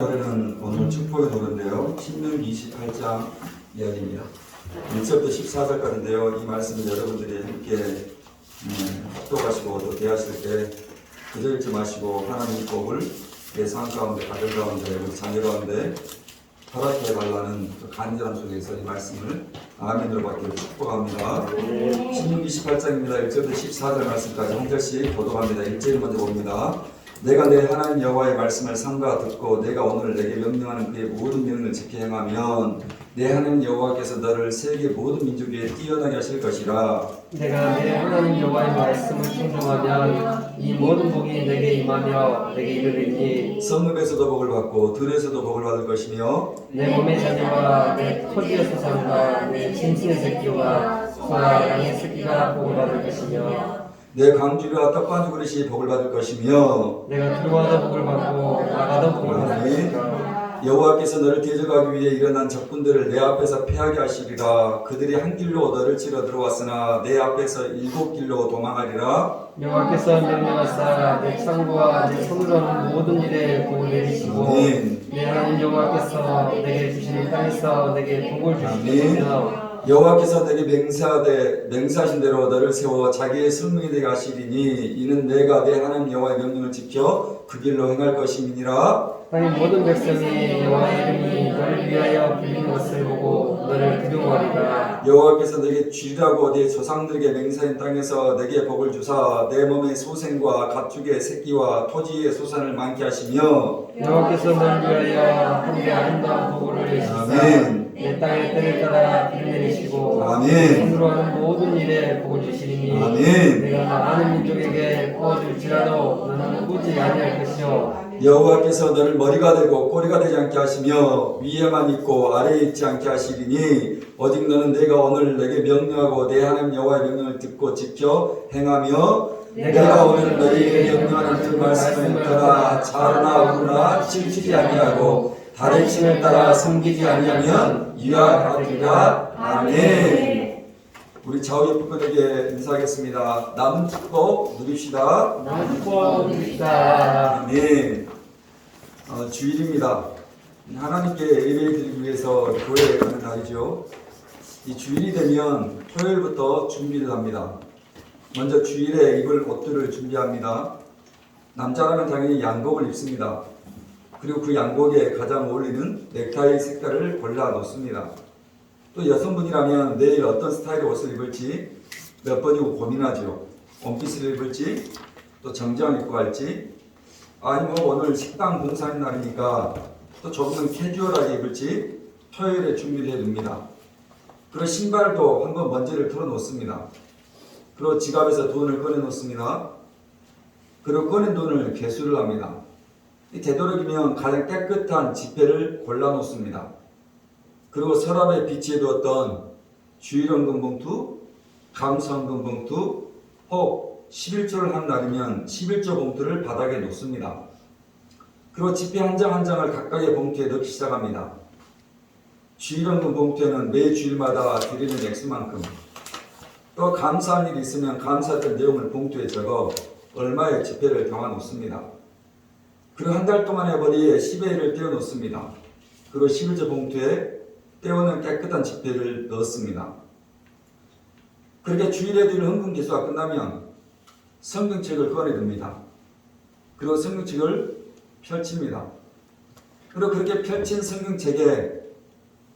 노래는 오늘 축복의 노래인데요. 신명기 28장 이야기입니다. 1절부터 14절까지인데요. 이 말씀을 여러분들이 함께 합독하시고 또 대하실 때 그저 읽지 마시고 하나님의 복을 내 삶 가운데, 가정 가운데, 우리 자녀 가운데 허락해 달라는 그 간절함 속에서 이 말씀을 아멘으로 받기를 축복합니다. 신명기 28장입니다. 1절부터 14절 말씀까지 한 절씩 교독합니다. 1절을 먼저 봅니다. 내가 내 하나님 여호와의 말씀을 삼가 듣고 내가 오늘 내게 명령하는 그의 모든 명령을 지켜 행하면 내 하나님 여호와께서 너를 세계 모든 민족 위에 뛰어나게 하실 것이라. 내가 내 하나님 여호와의 말씀을 순종하면 이 모든 복이 내게 임하며 내게 이르리니 성읍에서도 복을 받고 들에서도 복을 받을 것이며 내 몸의 자녀와 내 토지의 소산과 내 짐승의 새끼와 소와 양의 새끼가 복을 받을 것이며 내 강주리와 떡반죽 그릇이 복을 받을 것이며 내가 들어와도 복을 받고 나가도 복을 받을 것이며 여호와께서 너를 대적하기 위해 일어난 적군들을 내 앞에서 패하게 하시리라. 그들이 한 길로 너를 치러 들어왔으나 내 앞에서 7길로 도망하리라. 여호와께서 명령하사 내 창고와 내 손으로 하는 모든 일에 복을 내리시고 내 하나님 여호와께서 내게 주시는 땅에서 내게 복을 주시며 여호와께서 내게 맹세하신 대로 너를 세워 자기의 성문이 되게 하시리니 이는 내가 내 하나님 여호와의 명령을 지켜 그 길로 행할 것임이니라. 땅의 모든 백성이 여호와의 이름이 너를 위하여 불리는 것을 보고 너를 두려워하리라. 여호와께서 내게 주리라고 네 조상들에게 맹세한 땅에서 내게 복을 주사 내 몸의 소생과 가축의 새끼와 토지의 소산을 많게 하시며 여호와께서 너를 위하여 하늘의 아름다운 복을 내리시사 내 땅의 때를 따라 비를 내리시고 손으로 하는 모든 일에 복을 주시리니 내가 많은 민족에게 부어줄지라도 너는 꾸지 아니할 것이요 여호와께서 너를 머리가 되고 꼬리가 되지 않게 하시며 위에만 있고 아래에 있지 않게 하시리니 오직 너는 내가 오늘 내게 명령하고 내 하나님 여호와의 명령을 듣고 지켜 행하며 내가 오늘 너희에게 명령하는 그 말씀을 따라 자르나 우르나 칠치지 아니하고 다른 신을 따라 섬기지 아니하면 유익하리라. 아멘. 우리 좌우 옆분에게 인사하겠습니다. 남은 축복 누립시다. 남은 축복 누립시다. 아멘. 주일입니다. 하나님께 예배 드리기 위해서 교회에 가는 날이죠. 이 주일이 되면 토요일부터 준비를 합니다. 먼저 주일에 입을 옷들을 준비합니다. 남자라면 당연히 양복을 입습니다. 그리고 그 양복에 가장 어울리는 넥타이 색깔을 골라 놓습니다. 또 여성분이라면 내일 어떤 스타일의 옷을 입을지 몇 번이고 고민하죠. 원피스를 입을지 또 정장을 입고 갈지 아니면 오늘 식당 봉사하는 날이니까 또 조금은 캐주얼하게 입을지 토요일에 준비를 해둡니다. 그리고 신발도 한번 먼지를 털어 놓습니다. 그리고 지갑에서 돈을 꺼내 놓습니다. 그리고 꺼낸 돈을 개수를 합니다. 되도록이면 가장 깨끗한 지폐를 골라 놓습니다. 그리고 서랍에 비치해 두었던 주일헌금 봉투, 감사헌금 봉투, 혹 11조를 한 날이면 11조 봉투를 바닥에 놓습니다. 그리고 지폐 한 장 한 장을 각각의 봉투에 넣기 시작합니다. 주일헌금 봉투에는 매 주일마다 드리는 액수만큼, 또 감사한 일이 있으면 감사했던 내용을 봉투에 적어 얼마의 지폐를 담아 놓습니다. 그리고 한 달 동안의 머리에 10의 1을 떼어 놓습니다. 그리고 11조 봉투에 떼어놓은 깨끗한 지폐를 넣습니다. 그렇게 주일에 드릴 헌금 기수가 끝나면 성경책을 꺼내듭니다. 그리고 성경책을 펼칩니다. 그리고 그렇게 펼친 성경책의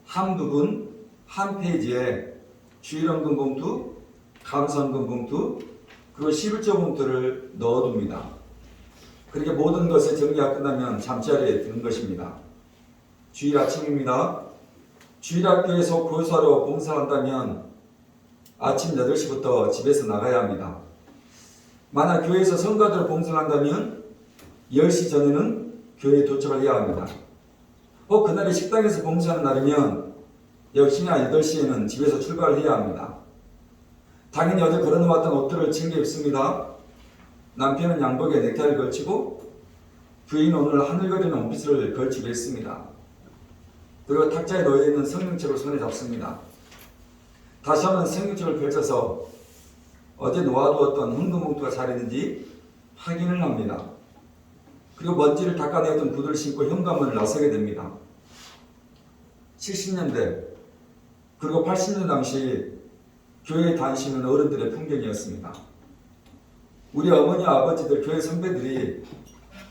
한 부분, 한 페이지에 주일헌금 봉투, 감사헌금 봉투, 그리고 11조 봉투를 넣어둡니다. 그렇게 모든 것을 정리가 끝나면 잠자리에 드는 것입니다. 주일 아침입니다. 주일 학교에서 교사로 봉사한다면 아침 8시부터 집에서 나가야 합니다. 만약 교회에서 성가대로 봉사를 한다면 10시 전에는 교회에 도착을 해야 합니다. 혹 그날이 식당에서 봉사하는 날이면 역시나 8시에는 집에서 출발을 해야 합니다. 당연히 어제 걸어놓았던 옷들을 챙겨 입습니다. 남편은 양복에 넥타이를 걸치고 부인은 오늘 하늘거리는 원피스를 걸치고 있습니다. 그리고 탁자에 놓여있는 성경책을 손에 잡습니다. 다시 한번 성경책을 펼쳐서 어제 놓아두었던 헌금 봉투가 잘 있는지 확인을 합니다. 그리고 먼지를 닦아내던 구두를 신고 현관문을 나서게 됩니다. 70년대 그리고 80년 당시 교회에 다니시는 어른들의 풍경이었습니다. 우리 어머니 아버지들 교회 선배들이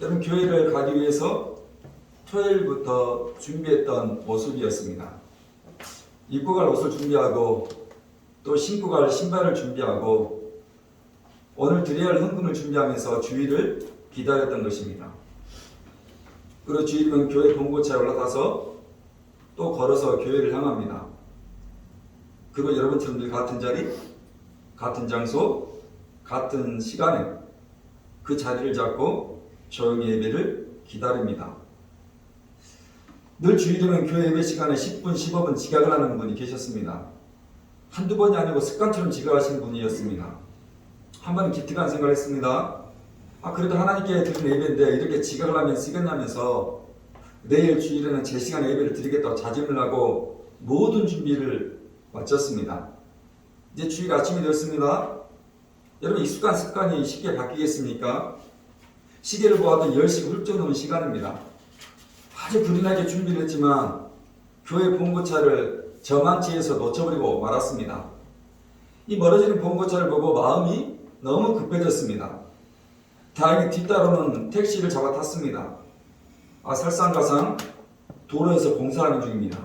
여러분 교회를 가기 위해서 토요일부터 준비했던 모습이었습니다. 입고 갈 옷을 준비하고 또 신고 갈 신발을 준비하고 오늘 드려야 할 헌금을 준비하면서 주일을 기다렸던 것입니다. 그리고 주일은 교회 본고차에 올라타서 또 걸어서 교회를 향합니다. 그리고 여러분처럼 늘 같은 자리, 같은 장소, 같은 시간에 그 자리를 잡고 조용히 예배를 기다립니다. 늘 주일에는 교회 예배 시간에 10분, 15분 지각을 하는 분이 계셨습니다. 한두 번이 아니고 습관처럼 지각하시는 분이었습니다. 한 번은 기특한 생각을 했습니다. 그래도 하나님께 드리는 예배인데 이렇게 지각을 하면 쓰겠냐면서 내일 주일에는 제 시간에 예배를 드리겠다고 자짐을 하고 모든 준비를 마쳤습니다. 이제 주일 아침이 되었습니다. 여러분 익숙한 습관이 쉽게 바뀌겠습니까? 시계를 보아도 10시 훌쩍 넘은 시간입니다. 아주 불인하게 준비를 했지만 교회 본고차를 저만치에서 놓쳐버리고 말았습니다. 이 멀어지는 본고차를 보고 마음이 너무 급해졌습니다. 다행히 뒤따르는 택시를 잡아 탔습니다. 설상가상 도로에서 공사하는 중입니다.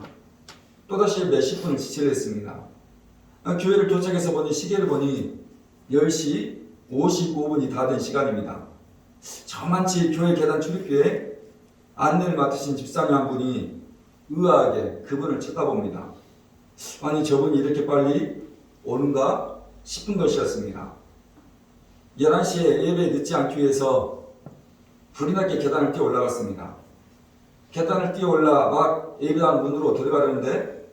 또다시 몇십 분을 지체를 했습니다. 교회를 도착해서 보니 시계를 보니 10시 55분이 다 된 시간입니다. 저만치 교회 계단 출입구에 안내를 맡으신 집사님 한 분이 의아하게 그분을 쳐다봅니다. 아니 저분이 이렇게 빨리 오는가 싶은 것이었습니다. 11시에 예배에 늦지 않기 위해서 불이 나게 계단을 뛰어 올라갔습니다. 계단을 뛰어 올라 막 예배당 문으로 들어가려는데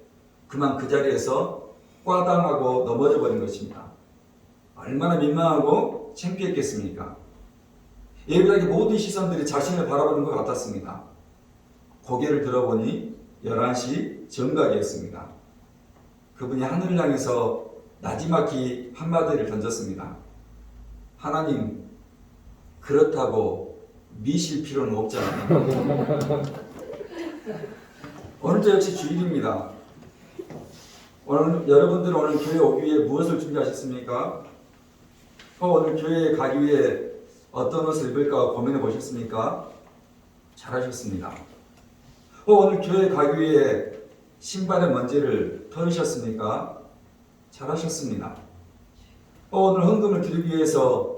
그만 그 자리에서 꽈당하고 넘어져 버린 것입니다. 얼마나 민망하고 창피했겠습니까? 예배당의 모든 시선들이 자신을 바라보는 것 같았습니다. 고개를 들어보니 11시 정각이었습니다. 그분이 하늘을 향해서 나지막히 한마디를 던졌습니다. 하나님, 그렇다고 미실 필요는 없잖아요. 오늘도 역시 주일입니다. 여러분들은 오늘 교회 오기 위해 무엇을 준비하셨습니까? 오늘 교회에 가기 위해 어떤 옷을 입을까 고민해 보셨습니까? 잘하셨습니다. 오늘 교회에 가기 위해 신발의 먼지를 털으셨습니까? 잘하셨습니다. 오늘 헌금을 드리기 위해서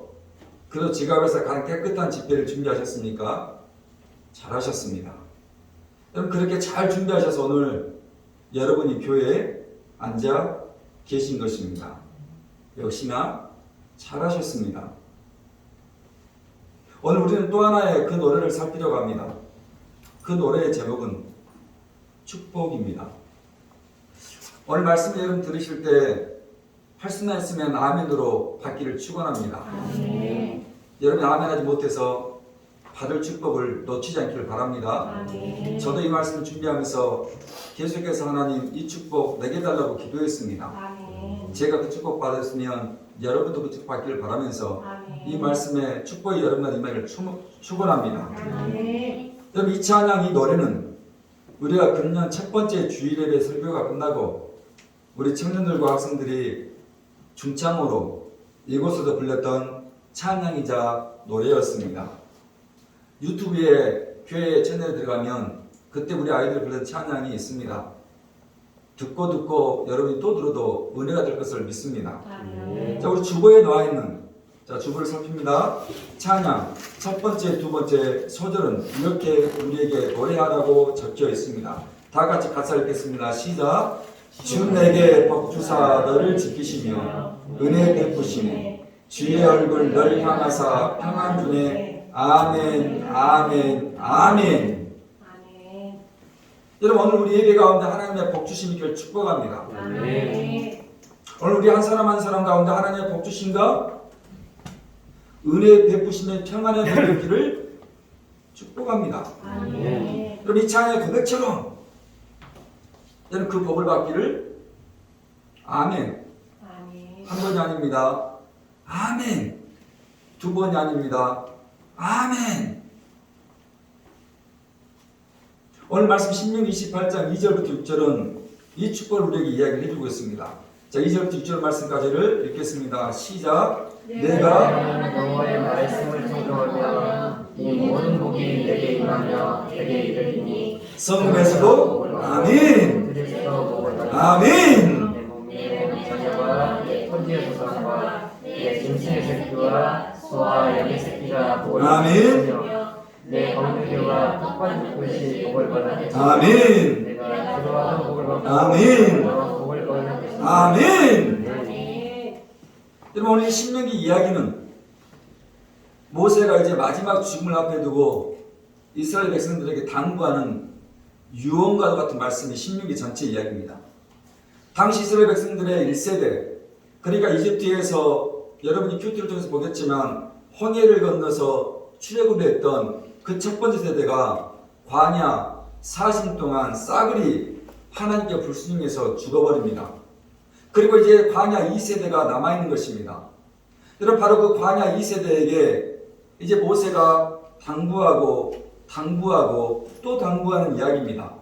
그래도 지갑에서 가장 깨끗한 지폐를 준비하셨습니까? 잘하셨습니다. 여러분 그렇게 잘 준비하셔서 오늘 여러분이 교회에 앉아 계신 것입니다. 역시나 잘하셨습니다. 오늘 우리는 또 하나의 그 노래를 살피려고 합니다. 그 노래의 제목은 축복입니다. 오늘 말씀 여러분 들으실 때 할 수나 있으면 아멘으로 받기를 축원합니다. 아멘. 여러분이 아멘하지 못해서 받을 축복을 놓치지 않기를 바랍니다. 아멘. 저도 이 말씀을 준비하면서 계속해서 하나님 이 축복 내게 달라고 기도했습니다. 아멘. 제가 그 축복 받았으면 여러분도 그 축복 받기를 바라면서 아멘. 이 말씀에 축복이 여러분의 임하기를 축원합니다. 아멘. 여러분 이 찬양 이 노래는 우리가 금년 첫 번째 주일 예배 설교가 끝나고 우리 청년들과 학생들이 중창으로 이곳에서 불렀던 찬양이자 노래였습니다. 유튜브에 교회 채널에 들어가면 그때 우리 아이들이 불렀던 찬양이 있습니다. 듣고 여러분이 또 들어도 은혜가 될 것을 믿습니다. 아멘. 자, 우리 주보에 나와 있는 주보를 살핍니다. 찬양 첫 번째, 두 번째 소절은 이렇게 우리에게 노래하라고 적혀 있습니다. 다 같이 가사 읽겠습니다. 시작. 주 내게 복 주사 너를 지키시며 은혜 베푸시네 주의 얼굴 널 향하사 평안 주네. 아멘 아멘 아멘. 아멘. 여러분 오늘 우리 예배 가운데 하나님의 복 주심이길 축복합니다. 아멘. 오늘 우리 한 사람 한 사람 가운데 하나님의 복 주심과 은혜 베푸심의 평안의 베푸기를 축복합니다. 아멘. 그럼 이 찬양의 고백처럼 여러분 그 복을 받기를 아멘. 아멘. 한 번이 아닙니다. 아멘. 두 번이 아닙니다. 아멘. 오늘 말씀 신명기 28장 2절부터 6절은 이 축복을 우리에게 이야기를 해주고 있습니다. 자, 2절부터 6절 말씀까지를 읽겠습니다. 시작. 내가 여호와의 말씀을 청종하며 이 모든 복이 내게 임하며 내게 이르리니 성금에서도 아멘. 들에서도 복을 받으리니 아멘. 내 몸의 자녀와 내 토지의 조상과 내 짐승의 새끼와 소와 양의 새끼가 복을 아멘. 받으며 내 검은개와 턱받이 것이 복을 받으니 아멘. 내가 들어와도 복을 받고 아멘. 나와도 복을 얻는 것이다. 아멘. 아멘. 여러분 오늘 이 신명기 이야기는 모세가 이제 마지막 죽음을 앞에 두고 이스라엘 백성들에게 당부하는 유언과도 같은 말씀이 신명기 전체 이야기입니다. 당시 이스라엘 백성들의 1세대, 그러니까 이집트에서 여러분이 큐티를 통해서 보겠지만 홍해를 건너서 출애굽을 했던 그 첫 번째 세대가 광야 40년 동안 싸그리 하나님께 불순종해서 죽어버립니다. 그리고 이제 광야 2세대가 남아있는 것입니다. 여러분 바로 그 광야 2세대에게 이제 모세가 당부하고 또 당부하는 이야기입니다.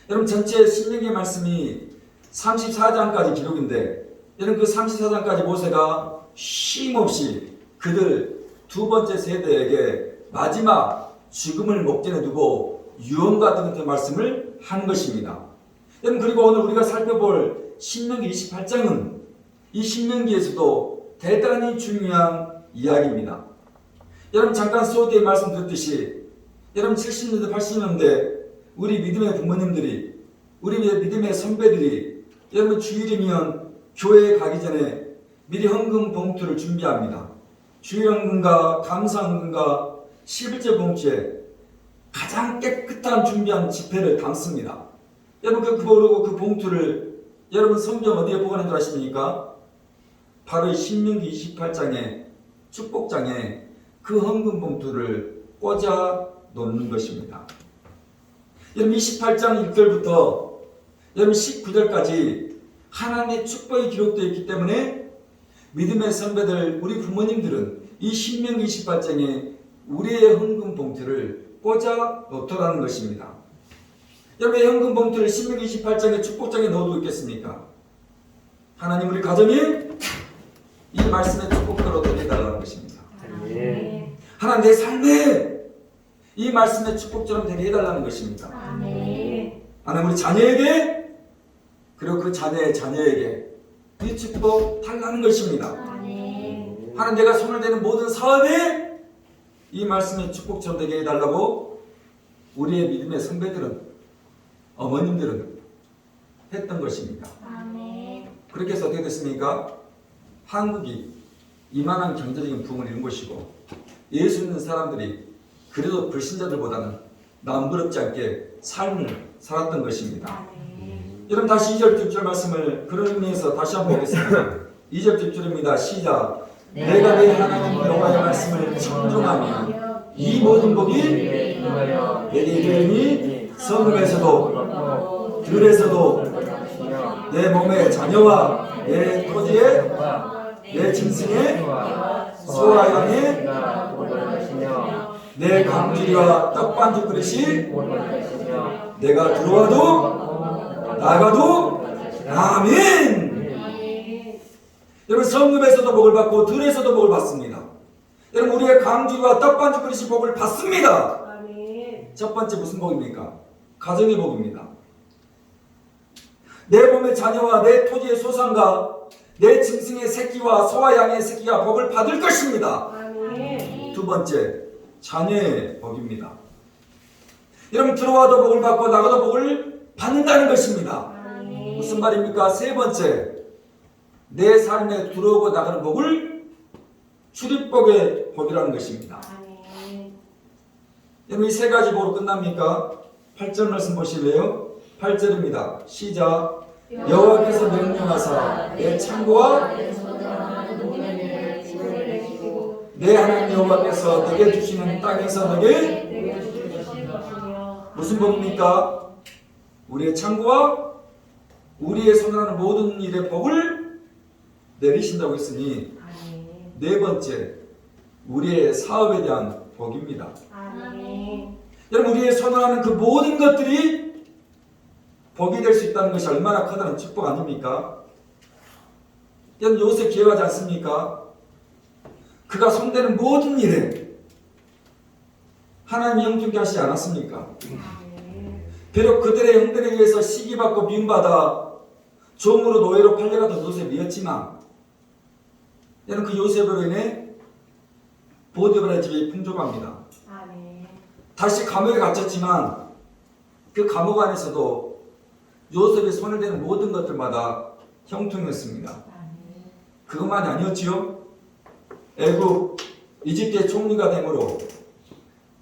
여러분 전체 신명기 말씀이 34장까지 기록인데 여러분 그 34장까지 모세가 쉼없이 그들 두 번째 세대에게 마지막 죽음을 목전에 두고 유언 같은 말씀을 하는 것입니다. 여러분 그리고 오늘 우리가 살펴볼 신명기 28장은 이 신명기에서도 대단히 중요한 이야기입니다. 여러분 잠깐 수업 때 말씀 드렸듯이 여러분 70년대 80년대 우리 믿음의 부모님들이 우리 믿음의 선배들이 여러분 주일이면 교회에 가기 전에 미리 헌금 봉투를 준비합니다. 주일 헌금과 감사 헌금과 11조 봉투에 가장 깨끗한 준비한 지폐를 담습니다. 여러분 그리고 그 봉투를 여러분 성경 어디에 보관한 줄 아십니까? 바로 이 신명기 28장의 축복장에 그 헌금 봉투를 꽂아 놓는 것입니다. 여러분 28장 1절부터 여러분 19절까지 하나님의 축복이 기록되어 있기 때문에 믿음의 선배들 우리 부모님들은 이 신명기 28장에 우리의 헌금 봉투를 꽂아 놓더라는 것입니다. 여러분 헌금 봉투를 신명기 28장의 축복장에 넣어두고 있겠습니까? 하나님 우리 가정이 이 말씀의 축복대로 되게 해달라는 것입니다. 아멘. 하나님 내 삶에 이 말씀의 축복처럼 되게 해달라는 것입니다. 아멘. 하나님 우리 자녀에게 그리고 그 자녀의 자녀에게 이 축복 달라는 것입니다. 아멘. 하나님 내가 손을 대는 모든 사업에 이 말씀의 축복처럼 되게 해달라고 우리의 믿음의 선배들은 어머님들은 했던 것입니다. 아멘. 그렇게 해서 어떻게 됐습니까? 한국이 이만한 경제적인 부흥을 이룬 것이고 예수 믿는 사람들이 그래도 불신자들보다는 남부럽지 않게 삶을 살았던 것입니다. 아멘. 여러분 다시 2절 6절 말씀을 그런 의미에서 다시 한번 보겠습니다. 2절 6절입니다. 시작. 내가 내 하나님 여호와의 말씀을 청종하며 이 모든 복이 내게 이르니 성읍에서도 들에서도 내 몸의 자녀와 내 토지에 내 짐승의 소와 양의 내 강주리와 떡반죽 그릇이 내가 들어와도 나가도 아멘. 여러분 성읍에서도 복을 받고 들에서도 복을 받습니다. 여러분 우리의 강주리와 떡반죽 그릇이 복을 받습니다. 아멘. 첫 번째 무슨 복입니까? 가정의 복입니다. 내 몸의 자녀와 내 토지의 소산과 내 짐승의 새끼와 소와 양의 새끼가 복을 받을 것입니다. 아멘. 두 번째, 자녀의 복입니다. 여러분 들어와도 복을 받고 나가도 복을 받는다는 것입니다. 아멘. 무슨 말입니까? 세 번째, 내 삶에 들어오고 나가는 복을 출입복의 복이라는 것입니다. 아멘. 여러분 이 세 가지 복으로 끝납니까? 8절 말씀 보실래요? 8절입니다. 시작. 여호와께서 명령하사 내 창고와 내 하나님 여호와께서 내게 주시는 땅에서 내게 무슨 복입니까? 우리의 창고와 우리의 손하는 모든 일의 복을 내리신다고 했으니 네 번째 우리의 사업에 대한 복입니다. 아멘. 여러분, 우리의 선언하는 그 모든 것들이 복이 될 수 있다는 것이 얼마나 커다란 축복 아닙니까? 여러분, 요셉 기억하지 않습니까? 그가 손대는 모든 일에 하나님이 영존케 하시지 않았습니까? 비록 그들의 형들에 의해서 시기받고 미움받아 종으로 노예로 팔려가던 요셉이었지만, 여러분, 그 요셉으로 인해 보디발의 집이 풍족합니다. 다시 감옥에 갇혔지만 그 감옥 안에서도 요셉이 손을 대는 모든 것들마다 형통했습니다. 그것만이 아니었지요. 애굽, 이집트의 총리가 되므로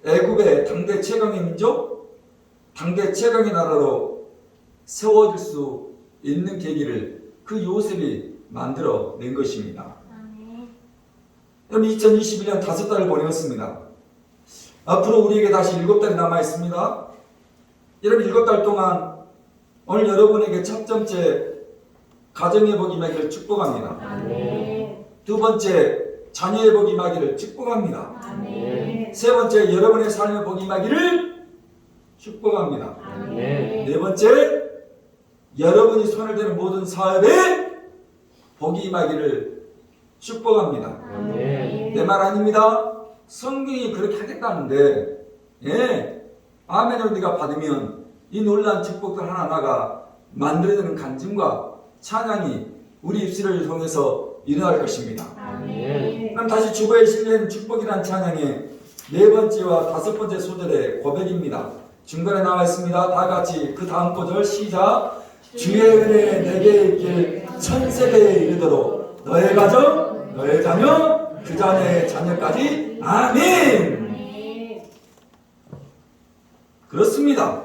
애굽의 당대 최강의 민족, 당대 최강의 나라로 세워질 수 있는 계기를 그 요셉이 만들어낸 것입니다. 여러분, 2021년 5달을 보내었습니다. 앞으로 우리에게 다시 7달이 남아있습니다. 여러분, 7달 동안 오늘 여러분에게 첫 번째 가정의 복이 임하기를 축복합니다. 두 번째 자녀의 복이 임하기를 축복합니다. 세 번째 여러분의 삶의 복이 임하기를 축복합니다. 네 번째 여러분이 손을 대는 모든 사업에 복이 임하기를 축복합니다. 내 말 아닙니다. 성경이 그렇게 하겠다는데, 아멘을 우리가 받으면 이 놀라운 축복들 하나하나가 만들어내는 간증과 찬양이 우리 입술을 통해서 일어날 것입니다. 그럼 다시 주보에 실린 축복이란 찬양의 네 번째와 다섯 번째 소절의 고백입니다. 중간에 나와 있습니다. 다 같이 그 다음 구절 시작. 주의 은혜 내게 있길 천세대에 이르도록 너의 가정, 너의 자녀, 그 자녀의 자녀까지 아멘. 그렇습니다.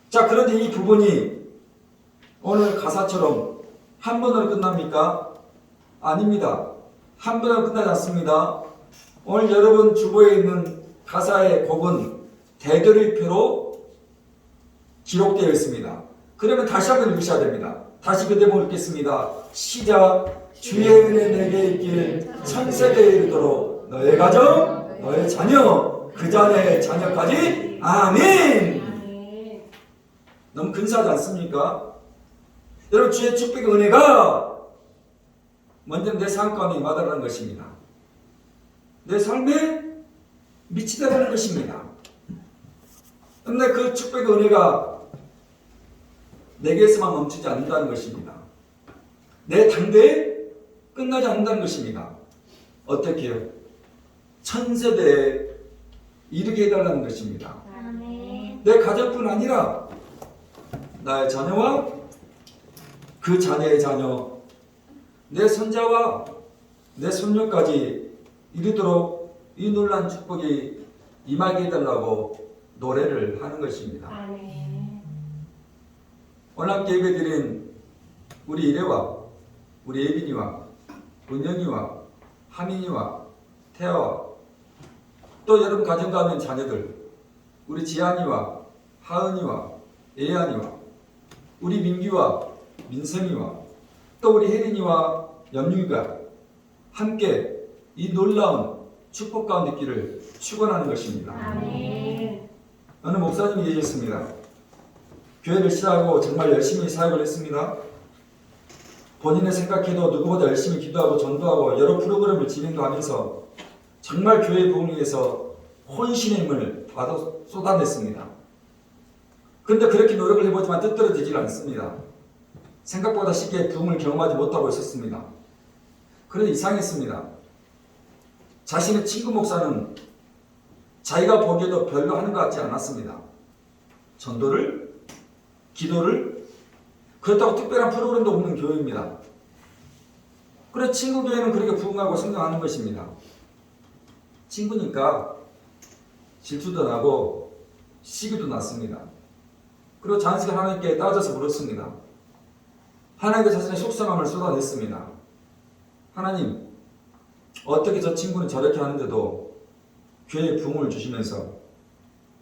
자, 그런데 이 부분이 오늘 가사처럼 한 번으로 끝납니까? 아닙니다. 한 번으로 끝나지 않습니다. 오늘 여러분 주보에 있는 가사의 곡은 대조리표로 기록되어 있습니다. 그러면 다시 한번 읽으셔야 됩니다. 다시 그 대목 읽겠습니다. 시작. 주의 은혜 내게 있길 천세대에 이르도록 너의 가정, 너의 자녀, 그 자녀의 자녀까지 아멘. 너무 근사하지 않습니까? 여러분, 주의 축복의 은혜가 먼저 내 삶 가운데 임하다는 것입니다. 내 삶에 미치다는 것입니다. 그런데 그 축복의 은혜가 내게서만 멈추지 않는다는 것입니다. 내 당대에 끝나지 않는다는 것입니다. 어떻게 해요? 천세대에 이르게 해달라는 것입니다. 내 가정뿐 아니라 나의 자녀와 그 자녀의 자녀, 내 손자와 내 손녀까지 이르도록 이 놀라운 축복이 임하게 해달라고 노래를 하는 것입니다. 오늘 함께 예배드린 우리 이래와 우리 예빈이와 은영이와 하민이와 태아와 또 여러분 가정 가면 자녀들, 우리 지한이와 하은이와 예한이와 우리 민규와 민성이와 또 우리 혜린이와 염유가 함께 이 놀라운 축복 가운데 있기를 축원하는 것입니다. 어느 목사님이 계셨습니다. 교회를 시작하고 정말 열심히 사역을 했습니다. 본인의 생각해도 누구보다 열심히 기도하고 전도하고 여러 프로그램을 진행도 하면서 정말 교회의 부흥을 위해서 혼신의 힘을 다 쏟아냈습니다. 그런데 그렇게 노력을 해보지만 뜻대로 되질 않습니다. 생각보다 쉽게 부흥을 경험하지 못하고 있었습니다. 그런데 이상했습니다. 자신의 친구 목사는 자기가 보기에도 별로 하는 것 같지 않았습니다. 전도를, 기도를, 그렇다고 특별한 프로그램도 없는 교회입니다. 그래서 친구 교회는 그렇게 부흥하고 성장하는 것입니다. 친구니까 질투도 나고 시기도 났습니다. 그리고 자연스럽게 하나님께 따져서 물었습니다. 하나님께 자신의 속상함을 쏟아냈습니다. 하나님, 어떻게 저 친구는 저렇게 하는데도 교회에 부흥을 주시면서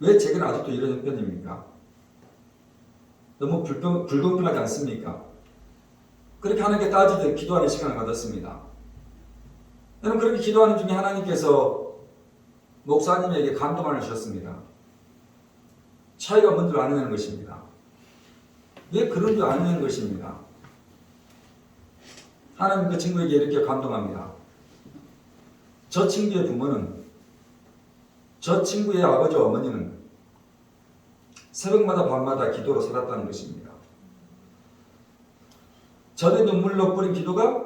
왜 제게는 아직도 이런 형편입니까? 너무 불공평하지 않습니까? 그렇게 하나님께 따지듯 기도하는 시간을 가졌습니다. 여러분, 그렇게 기도하는 중에 하나님께서 목사님에게 감동을 주셨습니다. 차이가 뭔 줄 아느냐는 것입니다. 왜 그런 줄 아느냐는 것입니다. 하나님 그 친구에게 이렇게 감동합니다. 저 친구의 부모는, 저 친구의 아버지와 어머니는 새벽마다 밤마다 기도로 살았다는 것입니다. 저의 눈물로 뿌린 기도가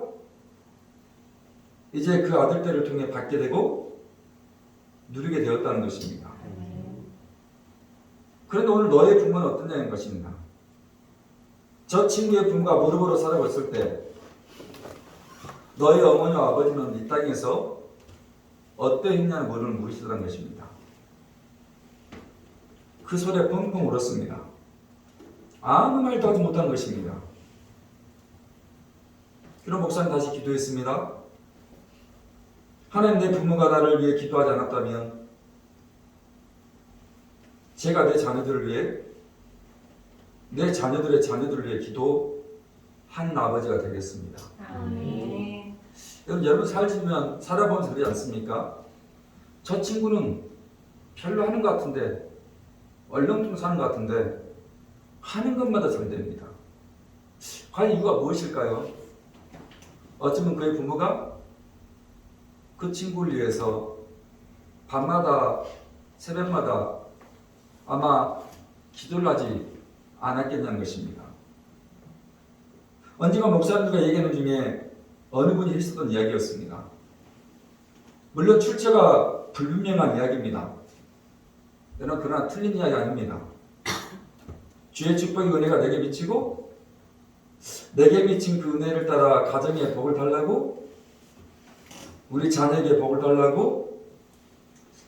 이제 그 아들들을 통해 받게 되고 누리게 되었다는 것입니다. 그런데 오늘 너의 부모는 어떠냐는 것입니다. 저 친구의 부모가 무릎으로 살아왔을 때 너의 어머니와 아버지는 이 땅에서 어떠했냐는 물을 물으시더라는 것입니다. 그 소리에 펑펑 울었습니다. 아무 말도 하지 못한 것입니다. 그럼 목사님 다시 기도했습니다. 하나님, 내 부모가 나를 위해 기도하지 않았다면 제가 내 자녀들을 위해, 내 자녀들의 자녀들을 위해 기도한 아버지가 되겠습니다. 아멘. 여러분 살아보면서 그러지 않습니까? 저 친구는 별로 하는 것 같은데, 얼렁뚱 사는 것 같은데 하는 것마다 잘 됩니다. 과연 이유가 무엇일까요? 어쩌면 그의 부모가 그 친구를 위해서 밤마다 새벽마다 아마 기도를 하지 않았겠냐는 것입니다. 언젠가 목사님들과 얘기하는 중에 어느 분이 했었던 이야기였습니다. 물론 출처가 불분명한 이야기입니다. 그러나 틀린 이야기 아닙니다. 주의 축복의 은혜가 내게 미치고 내게 미친 그 은혜를 따라 가정에 복을 달라고, 우리 자녀에게 복을 달라고,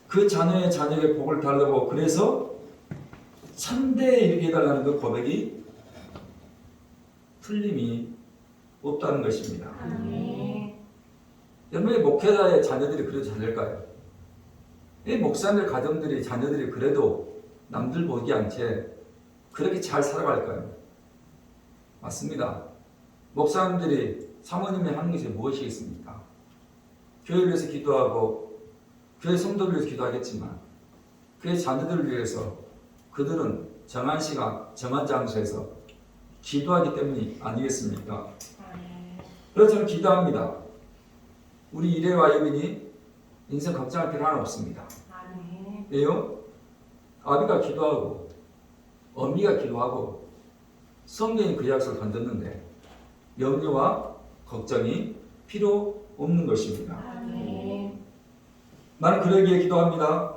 그 자녀의 자녀에게 복을 달라고, 그래서 천대에 이르게 해달라는 그 고백이 틀림이 없다는 것입니다. 아멘. 여러분의 목회자의 자녀들이 그래도 잘 될까요? 이 목사님들 가정들이, 자녀들이 그래도 남들 보기 않게 그렇게 잘 살아갈까요? 맞습니다. 목사님들이, 사모님이 하는 것이 무엇이겠습니까? 교회를 위해서 기도하고 교회 성도를 위해서 기도하겠지만 교회 자녀들을 위해서 그들은 정한 시간, 정한 장소에서 기도하기 때문이 아니겠습니까? 그래서 저는 기도합니다. 우리 이래와 여빈이 인생 걱정할 필요 하나 없습니다. 아멘. 왜요? 아비가 기도하고 어미가 기도하고 성경이 그 약속을 던졌는데 염려와 걱정이 필요 없는 것입니다. 아멘. 나는 그러기에 기도합니다.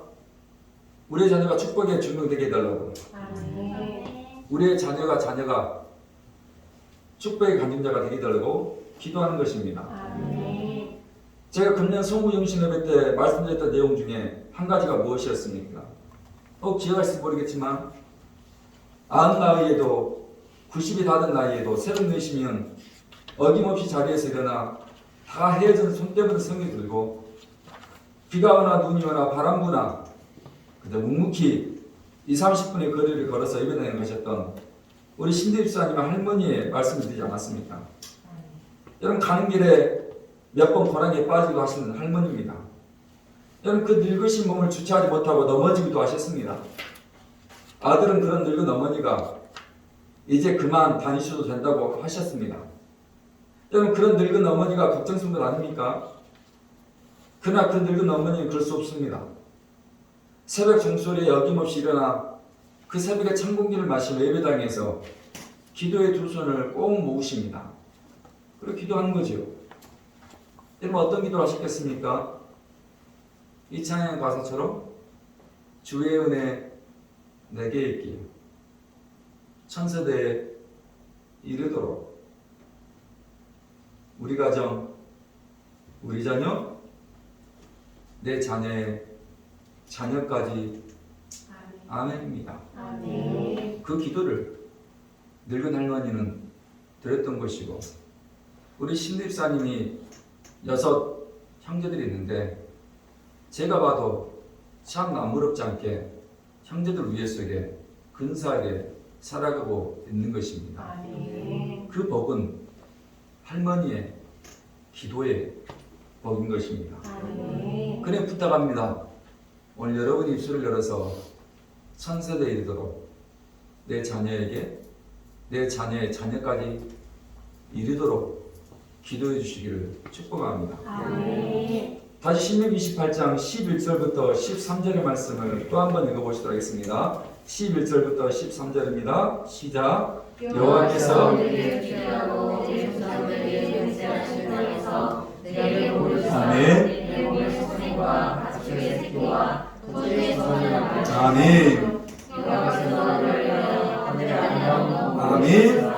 우리의 자녀가 축복의 주인공이 되게 해달라고. 아멘. 우리의 자녀가 축복의 간증자가 되게 해달라고 기도하는 것입니다. 아멘. 제가 금년 성우영신 예배 때 말씀드렸던 내용 중에 한 가지가 무엇이었습니까? 기억하실지 모르겠지만 90 나이에도 90이 다 된 나이에도 새벽 4시면 어김없이 자리에서 일어나 다 헤어진 손때부터 성이 들고 비가 오나 눈이 오나 바람 부나 그저 묵묵히 20-30분의 거리를 걸어서 예배당에 가셨던 우리 신대집사님 할머니의 말씀을 드리지 않았습니까? 여러분 가는 길에 몇 번 고랑에 빠지고 하시는 할머니입니다. 여러분 그 늙으신 몸을 주체하지 못하고 넘어지기도 하셨습니다. 아들은 그런 늙은 어머니가 이제 그만 다니셔도 된다고 하셨습니다. 여러분 그런 늙은 어머니가 걱정스러운 것 아닙니까? 그러나 그 늙은 어머니는 그럴 수 없습니다. 새벽 종소리에 어김없이 일어나 그 새벽에 찬 공기를 마시며 예배당에서 기도의 두 손을 꼭 모으십니다. 그리고 기도하는 거죠. 여러분 어떤 기도를 하셨겠습니까? 이 찬양 가사처럼 주의 은혜 내게 있기를 천세대에 이르도록 우리 가정, 우리 자녀, 내 자녀의 자녀까지 아멘입니다. 아멘. 그 기도를 늙은 할머니는 드렸던 것이고 우리 신립사님이 6 형제들이 있는데 제가 봐도 참 아무렇지 않게 형제들 위해서 근사하게 살아가고 있는 것입니다. 아멘. 그 복은 할머니의 기도의 복인 것입니다. 아멘. 그래 부탁합니다. 오늘 여러분이 입술을 열어서 천세대에 이르도록 내 자녀에게 내 자녀의 자녀까지 이르도록 기도해 주시기를 축복합니다. 아멘. 다시 신명 28장 11절부터 13절의 말씀을 또 한번 읽어보시도록 하겠습니다. 11절부터 13절입니다. 시작. 여호와께서 내게 주시라고 내 조상들에게 맹세하신 땅에서 내게 보여주사 아멘. 내 몸의 소생과 가축의 새끼와 토지의 선을 아멘. 여호와께서 너를 위하여 하늘의 아름다운 아멘.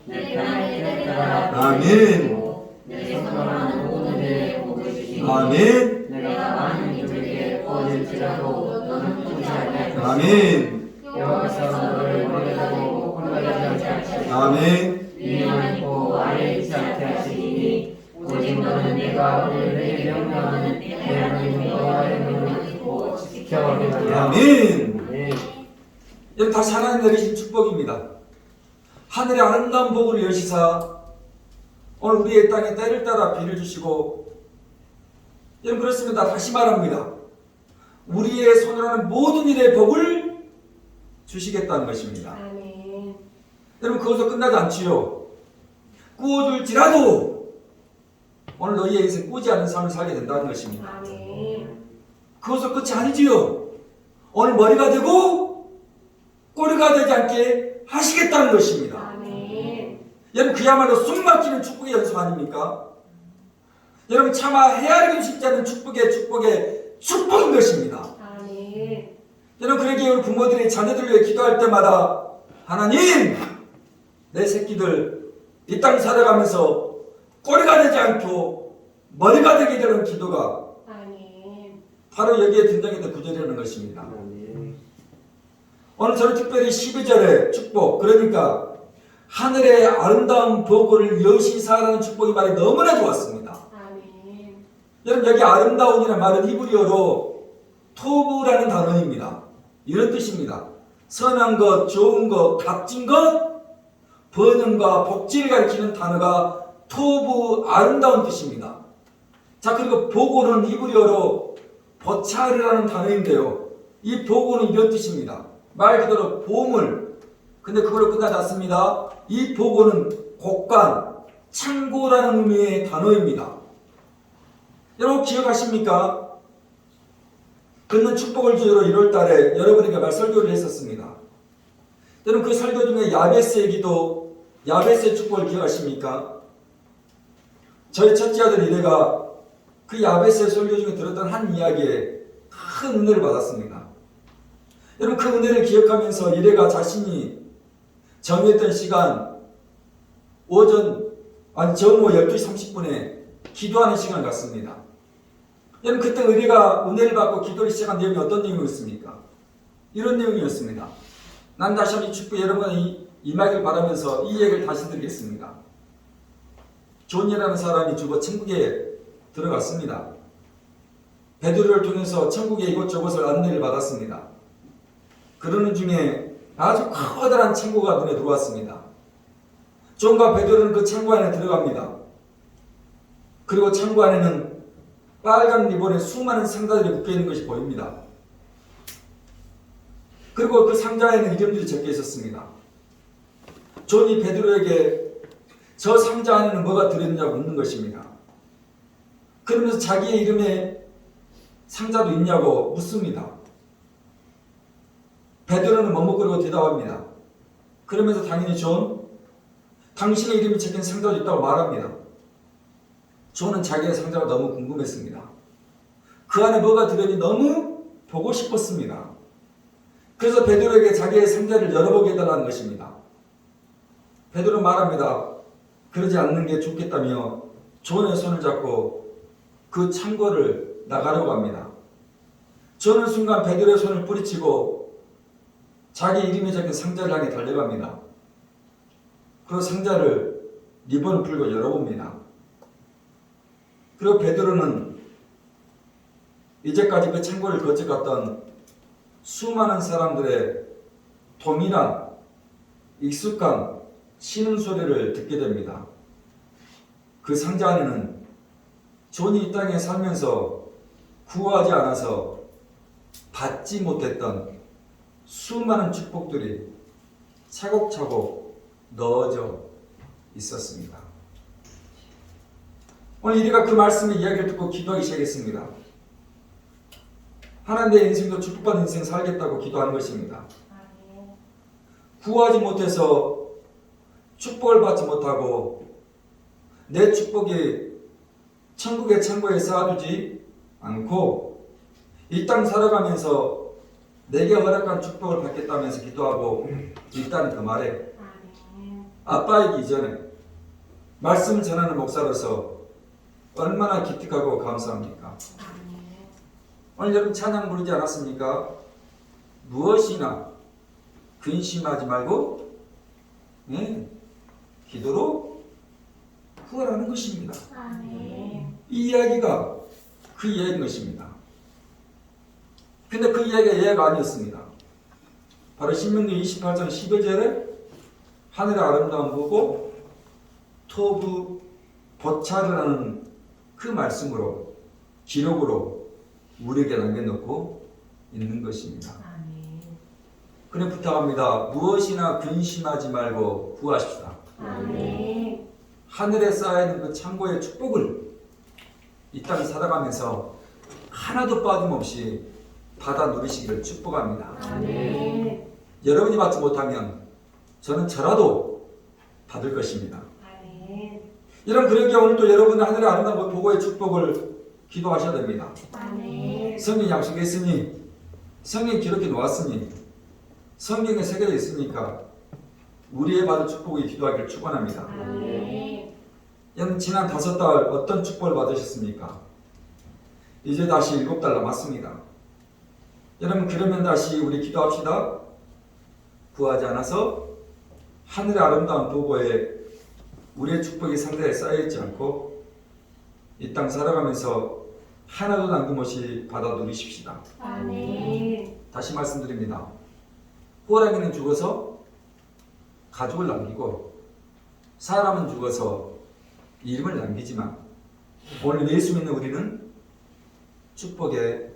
내 땅에 때리다가 아멘. 내 선언하는 모든 일에 복을 주시니 아멘. 내가 많은 민족에게 구원일지라도 너는 보지 아니하리라. 아멘. 여호와께서 너를 머리하고 꼴하지 않게 하시고 아멘. 위에만 있고 아래에 있지 않게 하시니 오직 너는 내가 오늘 내게 명령하는 내 하나님 여호와의 명령을 듣고 지켜내리라. 아멘. 네. 여러분 다시 하나님 내리신 축복입니다. 하늘의 아름다운 복을 여시사 오늘 우리의 땅에 때를 따라 비를 주시고 여러분 그렇습니다. 다시 말합니다. 우리의 손으로 하는 모든 일의 복을 주시겠다는 것입니다. 아멘. 여러분 거기서 끝나지 않지요. 꾸어줄지라도 오늘 너희의 인생 꾸지 않는 삶을 살게 된다는 것입니다. 아멘. 그것은 끝이 아니지요. 오늘 머리가 되고 꼬리가 되지 않게 하시겠다는 것입니다. 아멘. 여러분 그야말로 숨막히는 축복의 연속 아닙니까? 여러분 차마 헤아리기 쉽지 않은 축복의 축복인 것입니다. 아멘. 여러분 그러기에 우리 부모들이 자녀들을 위해 기도할 때마다 하나님 내 새끼들 이 땅 살아가면서 꼬리가 되지 않고 머리가 되게 되는 기도가 아멘. 바로 여기에 등장했던 구절이라는 것입니다. 아멘. 오늘 저는 특별히 12절의 축복, 그러니까 하늘의 아름다운 복을 여시사라는 축복이 말이 너무나 좋았습니다. 아멘. 여러분 여기 아름다운이라는 말은 히브리어로 토부라는 단어입니다. 이런 뜻입니다. 선한 것, 좋은 것, 값진 것, 번영과 복지를 가리키는 단어가 토부, 아름다운 뜻입니다. 자, 그리고 보고는 히브리어로 보차르라는 단어인데요. 이 보고는 이런 뜻입니다. 말 그대로 보물. 근데 그걸로 끝나지 않습니다. 이 보고는 곡간, 창고라는 의미의 단어입니다. 여러분 기억하십니까? 끊는 축복을 주로 1월 달에 여러분에게 말 설교를 했었습니다. 여러분 그 설교 중에 야베스의 기도, 야베스의 축복을 기억하십니까? 저희 첫째 아들 이래가 그 야베스의 설교 중에 들었던 한 이야기에 큰 은혜를 받았습니다. 여러분 그 은혜를 기억하면서 이래가 자신이 정했던 시간 정오 12시 30분에 기도하는 시간을 갖습니다. 여러분 그때 의뢰가 은혜를 받고 기도를 시작한 내용이 어떤 내용이었습니까? 이런 내용이었습니다. 난 다시 한번 이 축복에 여러분이 임하길 바라면서 이 얘기를 다시 드리겠습니다. 존이라는 사람이 죽어 천국에 들어갔습니다. 베드로를 통해서 천국의 이곳저곳을 안내를 받았습니다. 그러는 중에 아주 커다란 창고가 눈에 들어왔습니다. 존과 베드로는 그 창고 안에 들어갑니다. 그리고 창고 안에는 빨간 리본에 수많은 상자들이 묶여있는 것이 보입니다. 그리고 그 상자에는 이름들이 적혀 있었습니다. 존이 베드로에게 저 상자 안에는 뭐가 들어있느냐고 묻는 것입니다. 그러면서 자기의 이름에 상자도 있냐고 묻습니다. 베드로는 머뭇거리고 대답합니다. 그러면서 당연히 존, 당신의 이름이 적힌 상자도 있다고 말합니다. 존은 자기의 상자가 너무 궁금했습니다. 그 안에 뭐가 들어있는지 너무 보고 싶었습니다. 그래서 베드로에게 자기의 상자를 열어보게 해달라는 것입니다. 베드로는 말합니다. 그러지 않는 게 좋겠다며 존의 손을 잡고 그 창고를 나가려고 합니다. 존은 순간 베드로의 손을 뿌리치고 자기 이름이 적힌 상자를 향해 달려갑니다. 그 상자를 리본을 풀고 열어봅니다. 그리고 베드로는 이제까지 그 창고를 거쳐갔던 수많은 사람들의 동일한 익숙한 신음소리를 듣게 됩니다. 그 상자 안에는 존이 이 땅에 살면서 구하지 않아서 받지 못했던 수많은 축복들이 차곡차곡 넣어져 있었습니다. 오늘 우리가 그 말씀의 이야기를 듣고 기도하기 시작했습니다. 하나님 내 인생도 축복받은 인생 살겠다고 기도하는 것입니다. 구하지 못해서 축복을 받지 못하고 내 축복이 천국의 창고에 쌓아두지 않고 이 땅 살아가면서 내게 허락한 축복을 받겠다면서 기도하고 있다는 그 말에 아빠이기 이전에 말씀을 전하는 목사로서 얼마나 기특하고 감사합니까? 오늘 여러분 찬양 부르지 않았습니까? 무엇이나 근심하지 말고 기도로 구하라는 것입니다. 이 이야기가 그 이야기인 것입니다. 근데 그 이야기가 이야기가 아니었습니다. 바로 신명기 28장 11절에 하늘의 아름다움 보고 토부 보차를 하는 그 말씀으로 기록으로 우리에게 남겨놓고 있는 것입니다. 그래 부탁합니다. 무엇이나 근심하지 말고 구하십시다. 하늘에 쌓여있는 그 창고의 축복을 이 땅을 살아가면서 하나도 빠짐없이 받아 누리시기를 축복합니다. 여러분이 받지 못하면 저는 저라도 받을 것입니다. 여러분 그러기에 오늘도 여러분의 하늘의 아름다운 보고의 축복을 기도하셔야 됩니다. 성경 약속했으니 성경 기록해 놓았으니 성경에 새겨져 있으니까 우리의 받을 축복이 기도하기를 축원합니다. 여러분 지난 5달 어떤 축복을 받으셨습니까? 이제 다시 7달 남았습니다. 여러분 그러면 다시 우리 기도합시다. 구하지 않아서 하늘의 아름다운 보고에 우리의 축복이 상대에 쌓여있지 않고 이 땅 살아가면서 하나도 남김없이 받아 누리십시다. 다시 말씀드립니다. 호랑이는 죽어서 가족을 남기고 사람은 죽어서 이름을 남기지만 오늘 예수 믿는 우리는 축복의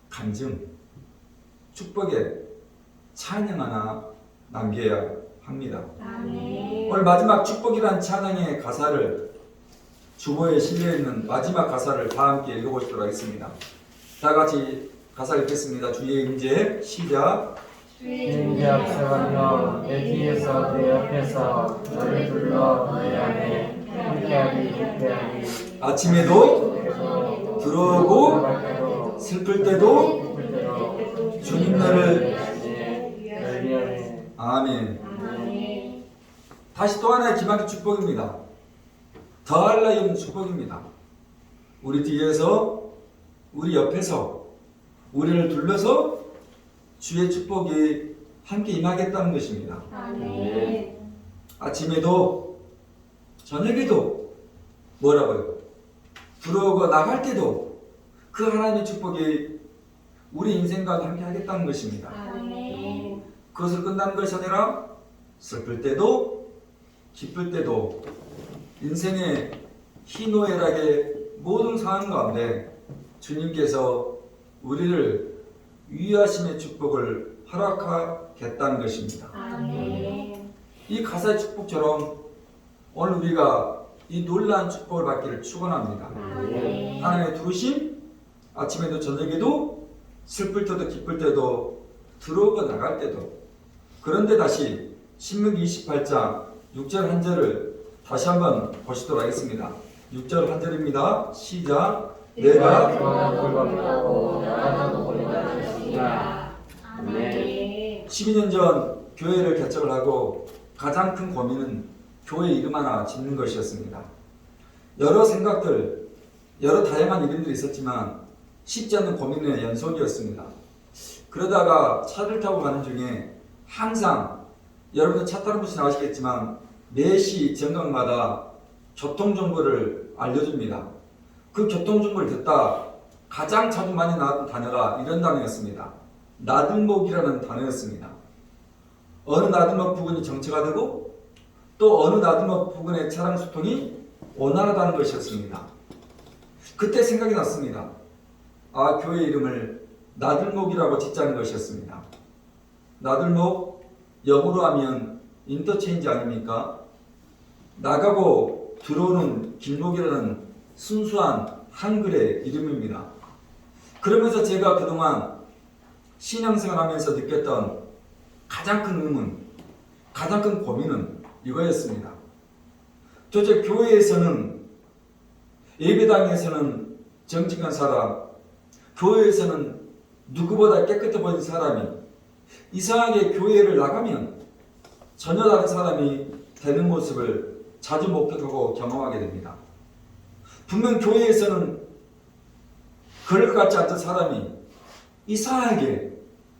간증, 축복의 찬양 하나 남겨야 합니다. 오늘 마지막 축복이란 찬양의 가사를 주보에 실려있는 마지막 가사를 다 함께 읽어보시도록 하겠습니다. 다 같이 가사 읽겠습니다. 주의 임재 시작. 주의 앞서가며 내 뒤에서 내 옆에서 너를 불러 너희 안에 함께하리. 아침에도 들어오고 슬플 때도 주님 너를 아멘. 다시 또 하나의 기막힌 축복입니다. 더할 나위 없는 축복입니다. 우리 뒤에서 우리 옆에서 우리를 둘러서 주의 축복이 함께 임하겠다는 것입니다. 아침에도 저녁에도 뭐라고요? 들어오고 나갈 때도 그 하나님의 축복이 우리 인생과 함께 하겠다는 것입니다. 그것을 끝난 것이 아니라 슬플 때도 기쁠 때도 인생의 희노애락의 모든 상황 가운데 주님께서 우리를 위하심의 축복을 허락하겠다는 것입니다. 이 가사의 축복처럼 오늘 우리가 이 놀라운 축복을 받기를 축원합니다. 하나님의 두르심, 아침에도 저녁에도 슬플 때도 기쁠 때도 들어오고 나갈 때도. 그런데 다시 신명기 28장 6절 한 절을 다시 한번 보시도록 하겠습니다. 6절 한 절입니다. 시작. 내가 12년 전 교회를 개척을 하고 가장 큰 고민은 교회 이름 하나 짓는 것이었습니다. 여러 생각들, 여러 다양한 이름들이 있었지만 쉽지 않은 고민의 연속이었습니다. 그러다가 차를 타고 가는 중에 항상 여러분들 차 타는 분이 아시겠지만 매시 정각마다 교통정보를 알려줍니다. 그 교통정보를 듣다 가장 자주 많이 나왔던 단어가 이런 단어였습니다. 나들목이라는 단어였습니다. 어느 나들목 부근이 정체가 되고 또 어느 나들목 부근의 차량 수통이 원활하다는 것이었습니다. 그때 생각이 났습니다. 아, 교회 이름을 나들목이라고 짓자는 것이었습니다. 나들목 영어로 하면 인터체인지 아닙니까? 나가고 들어오는 길목이라는 순수한 한글의 이름입니다. 그러면서 제가 그동안 신앙생활하면서 느꼈던 가장 큰 의문, 가장 큰 고민은 이거였습니다. 도대체 교회에서는, 예배당에서는 정직한 사람, 교회에서는 누구보다 깨끗해 보이는 사람이 이상하게 교회를 나가면 전혀 다른 사람이 되는 모습을 자주 목격하고 경험하게 됩니다. 분명 교회에서는 그럴 것 같지 않던 사람이 이상하게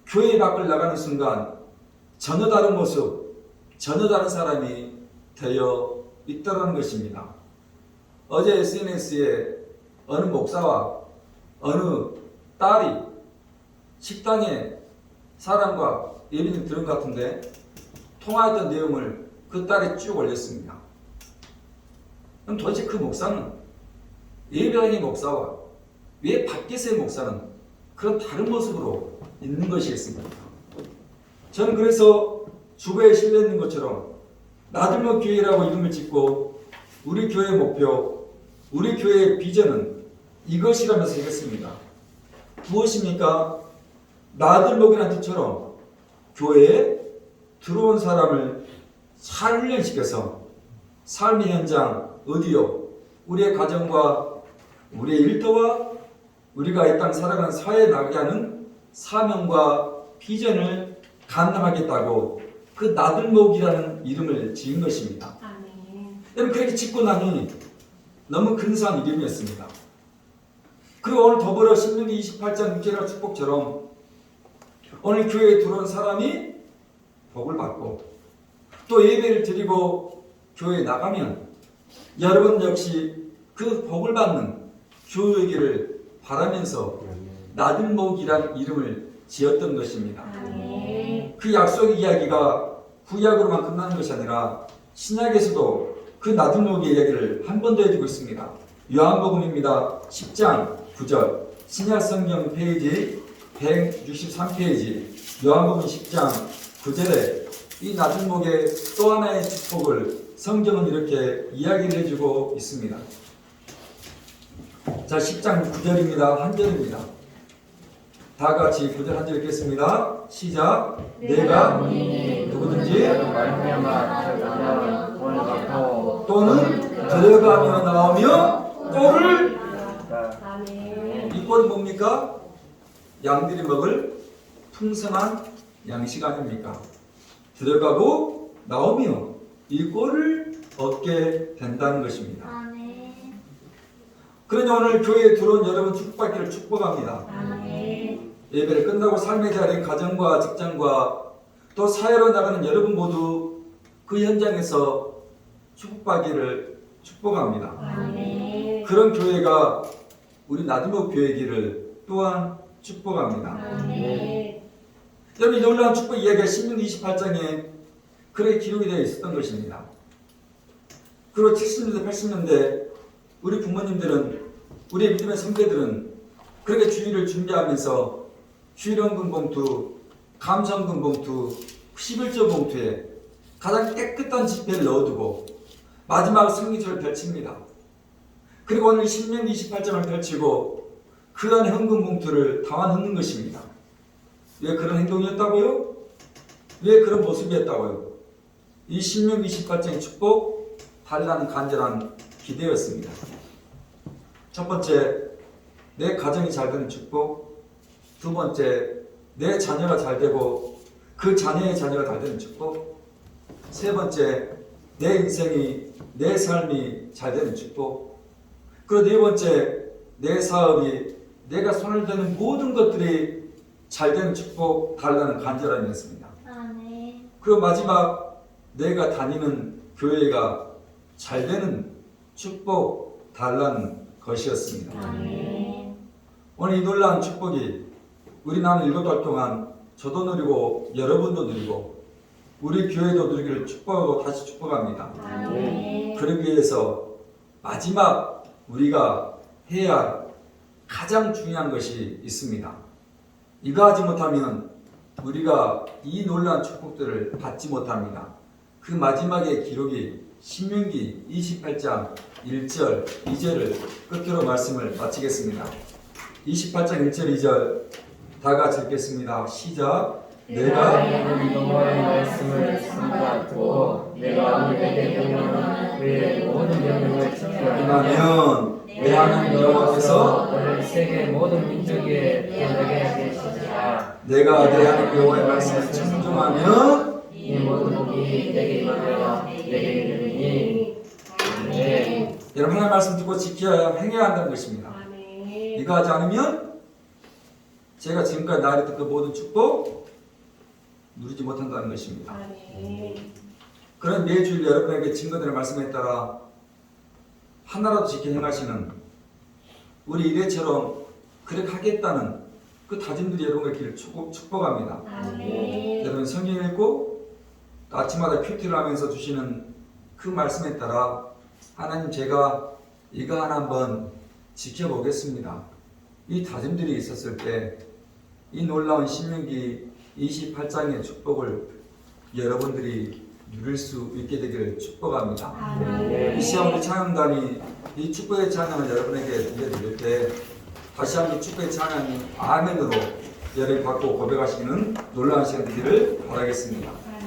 교회 밖을 나가는 순간 전혀 다른 모습, 전혀 다른 사람이 되어 있다는 것입니다. 어제 SNS에 어느 목사와 어느 딸이 식당에 사람과 예비님 들은 것 같은데 통화했던 내용을 그 딸이 쭉 올렸습니다. 그럼 도대체 그 목사는, 예배당의 목사와 왜 밖에서의 목사는 그런 다른 모습으로 있는 것이겠습니까? 저는 그래서 주보에 실려 있는 것처럼 나들목 교회라고 이름을 짓고 우리 교회의 목표, 우리 교회의 비전은 이것이라면서 얘기했습니다. 무엇입니까? 나들목이라는 뜻처럼 교회에 들어온 사람을 잘 훈련시켜서 삶의 현장, 어디요? 우리의 가정과 우리의 일터와 우리가 이 땅 살아가는 사회에 나가게 하는 사명과 비전을 감당하겠다고 그 나들목이라는 이름을 지은 것입니다. 여러분, 그렇게 짓고 나니 너무 근사한 이름이었습니다. 그리고 오늘 더불어 신명기 28장 6절의 축복처럼 오늘 교회에 들어온 사람이 복을 받고 또 예배를 드리고 교회에 나가면 여러분 역시 그 복을 받는 교회이기를 바라면서 나들목이란 이름을 지었던 것입니다. 그 약속 이야기가 구약으로만 끝나는 것이 아니라 신약에서도 그 나들목의 이야기를 한 번 더 해주고 있습니다. 요한복음입니다. 10장 9절 신약성경 페이지 163페이지 요한복음 10장 9절에 이 나들목의 또 하나의 축복을 성경은 이렇게 이야기를 해주고 있습니다. 자, 10장 9절입니다. 한 절입니다. 다 같이 9절 한 절 읽겠습니다. 시작. 내가 누구든지 또는 들어가며 나오며 꼴을, 이 꼴이 뭡니까? 양들이 먹을 풍성한 양식 아닙니까? 들어가고 나오며 이 꼴을 얻게 된다는 것입니다. 그러니 오늘 교회에 들어온 여러분 축복받기를 축복합니다. 예배를 끝나고 삶의 자리, 가정과 직장과 또 사회로 나가는 여러분 모두 그 현장에서 축복받기를 축복합니다. 그런 교회가 우리 나들목 교회이기를 또한 축복합니다. 여러분, 이 놀라운 축복 이야기가 신명기 28장에 그렇게 기록이 되어 있었던 것입니다. 그리고 70년대, 80년대 우리 부모님들은, 우리의 믿음의 선배들은 그렇게 주일을 준비하면서 주일헌금 봉투, 감사헌금 봉투, 11조 봉투에 가장 깨끗한 지폐를 넣어두고 마지막 성기초를 펼칩니다. 그리고 오늘 신명기 28장을 펼치고 그 안에 헌금 봉투를 담아넣는 것입니다. 왜 그런 행동이었다고요? 왜 그런 모습이었다고요? 이 신명기 28장의 축복, 달라는 간절한 기대였습니다. 첫 번째, 내 가정이 잘 되는 축복. 두 번째, 내 자녀가 잘 되고 그 자녀의 자녀가 잘 되는 축복. 세 번째, 내 인생이, 내 삶이 잘 되는 축복. 그리고 네 번째, 내 사업이, 내가 손을 대는 모든 것들이 잘 되는 축복, 달라는 간절함이었습니다. 그리고 마지막, 내가 다니는 교회가 잘 되는 축복, 달라는 것이었습니다. 오늘 이 놀라운 축복이 우리 남은 7달 동안 저도 누리고 여러분도 누리고 우리 교회도 누리기를 축복하고 다시 축복합니다. 그러기 위해서 마지막 우리가 해야 할 가장 중요한 것이 있습니다. 이거 하지 못하면 우리가 이 놀라운 축복들을 받지 못합니다. 그 마지막의 기록이 신명기 28장 1절, 2절을 끝으로 말씀을 마치겠습니다. 28장 1절, 2절 다 같이 읽겠습니다. 시작. 내가 너는 여호와의 말씀을 삼가두고 내가 너에게 명령하는 그의 모든 명령을 지키라. 행하면 내 하나님 여호와께서 너를 세계 모든 민족에 변하게 하시리라. 내가 내 하나님 여호와의 말씀을 청종하면 이 모든 복이 내게 임하여 내게 이르리니. 아멘. 여러분 하나님의 말씀 듣고 지켜야 행해야 한다는 것입니다. 이거 하지 않으면 제가 지금까지 나랬던 그 모든 축복 누리지 못한다는 것입니다. 그런 매주일 여러분에게 증거되는 말씀에 따라 하나라도 지켜 행하시는 우리 이래처럼 그렇게 하겠다는 그 다짐들이 여러분의 길을 축복합니다. 여러분 성경 읽고 또 아침마다 큐티를 하면서 주시는 그 말씀에 따라 하나님 제가 이거 하나 한번 지켜보겠습니다. 이 다짐들이 있었을 때 이 놀라운 신명기 28장의 축복을 여러분들이 누릴 수 있게 되기를 축복합니다. 이 시간 우리 찬양단이 이 축복의 찬양을 여러분에게 들려드릴 때 다시 한번 축복의 찬양이 아멘으로 여러분이 받고 고백하시는 놀라운 시간 되기를 바라겠습니다.